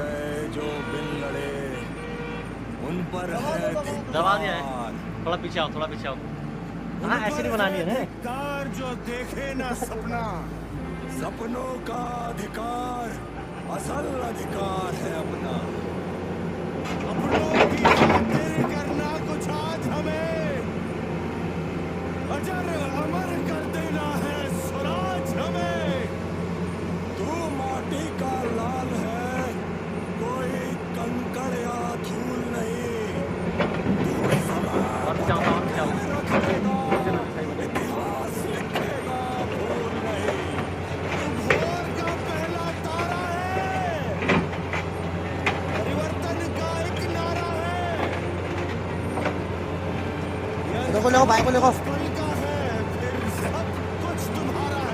गए जो बिन लड़े, उन पर है दबा दिया है। धिक्कार। थोड़ा पीछे आओ, थोड़ा पीछे आओ। हाँ ऐसे नहीं बनानी है ना। धिक्कार जो देखे ना सपना, सपनों का अधिकार असल अधिकार है अपना। अपनों की खातिर करना कुछ आज हमें, अजर अमर कर देना है स्वराज हमें। तू माटी का लाल है, कोई कंकड़ या धूल नहीं। तू और पीछे आओ, और पीछे आओ। इतिहास लिखेगा भूल नहीं। तू भोर का पहला तारा है, परिवर्तन का एक नारा है। देखो भाई को देखो।